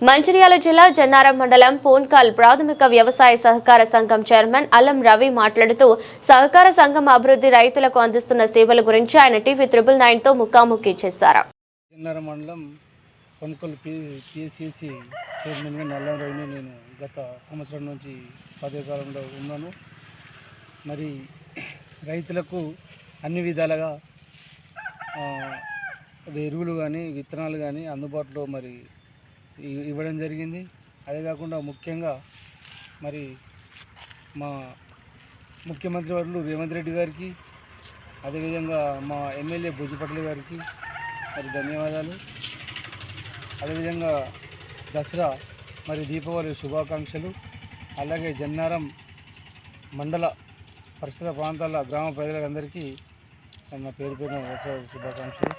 మంచిర్యాల జిల్లా జన్నారం మండలం పోన్కాల్ ప్రాథమిక వ్యవసాయ సహకార సంఘం చైర్మన్ అల్లం రవి మాట్లాడుతూ సహకార సంఘం అభివృద్ధి రైతులకు అందిస్తున్న సేవల గురించి ఆయన టీవీ 999 తో ముఖాముఖి చేశారు. జన్నారం మండలం పోన్కాల్ పిసిసి చైర్మన్గా అల్లం రవిని నేను గత సంవత్సరం నుంచి పదవి కాలంలో ఉన్నాను. మరి రైతులకు అన్ని విధాలుగా ఎరువులు కానీ విత్తనాలు కానీ అందుబాటులో మరి ఇవ్వడం జరిగింది. అదే కాకుండా ముఖ్యంగా మరి మా ముఖ్యమంత్రి వర్యులు రేవంత్ రెడ్డి గారికి, అదేవిధంగా మా ఎమ్మెల్యే బుజ్జిపట్ల గారికి మరి ధన్యవాదాలు. అదేవిధంగా దసరా మరి దీపావళి శుభాకాంక్షలు. అలాగే జన్నారం మండల పరిసర ప్రాంతాల గ్రామ ప్రజలందరికీ నా పేరు దసరా శుభాకాంక్షలు.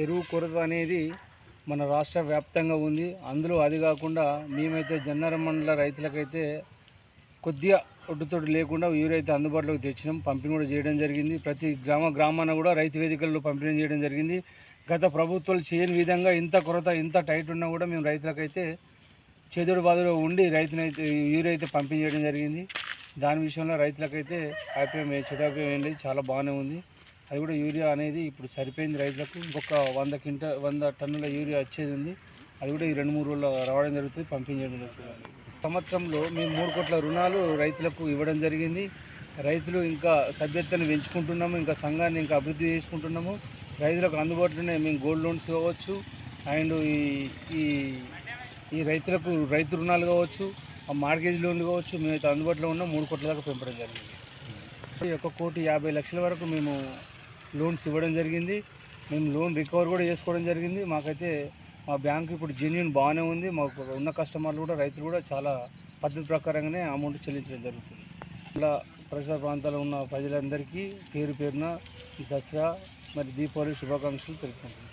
ఎరువు కొరత అనేది మన రాష్ట్ర వ్యాప్తంగా ఉంది. అందులో అది కాకుండా మేమైతే జన్నారం మండల రైతులకైతే కొద్దిగా ఒడ్డుతోడు లేకుండా యూరియా అయితే అందుబాటులోకి తెచ్చినాం, పంపిణీ కూడా చేయడం జరిగింది. ప్రతి గ్రామాన కూడా రైతు వేదికల్లో పంపిణీ చేయడం జరిగింది. గత ప్రభుత్వాలు చేయని విధంగా ఇంత కొరత ఇంత టైట్ ఉన్నా కూడా మేము రైతులకైతే చేదోడు బాదులో ఉండి రైతునైతే యూరియా అయితే పంపిణీ చేయడం జరిగింది. దాని విషయంలో రైతులకైతే చెడాపేయం ఏంటి చాలా బాగానే ఉంది. అది కూడా యూరియా అనేది ఇప్పుడు సరిపోయింది రైతులకు. ఇంకొక 100 టన్నుల యూరియా వచ్చేది ఉంది. అది కూడా ఈ 2-3 రోజుల్లో రావడం జరుగుతుంది, పంపిణీ చేయడం జరుగుతుంది. సంవత్సరంలో మేము 3 కోట్ల రుణాలు రైతులకు ఇవ్వడం జరిగింది. రైతులు ఇంకా సభ్యత్వాన్ని పెంచుకుంటున్నాము, ఇంకా సంఘాన్ని ఇంకా అభివృద్ధి చేసుకుంటున్నాము. రైతులకు అందుబాటులోనే మేము గోల్డ్ లోన్స్ కావచ్చు, అండ్ ఈ రైతులకు రైతు రుణాలు కావచ్చు, మార్గేజ్ లోన్లు కావచ్చు, మేమైతే అందుబాటులో ఉన్న 3 కోట్ల దాకా పెంపడం జరిగింది. 1,50,00,000 వరకు మేము లోన్స్ ఇవ్వడం జరిగింది. మేము లోన్ రికవర్ కూడా చేసుకోవడం జరిగింది. మాకైతే మా బ్యాంకు ఇప్పుడు జెన్యూన్ బాగానే ఉంది. మాకు ఉన్న కస్టమర్లు కూడా రైతులు కూడా చాలా పద్ధతి ప్రకారంగానే అమౌంట్ చెల్లించడం జరుగుతుంది. ఇలా పరిసర ప్రాంతాల్లో ఉన్న ప్రజలందరికీ పేరు పేరున దసరా మరి దీపావళి శుభాకాంక్షలు తెలుపుకుంటున్నాను.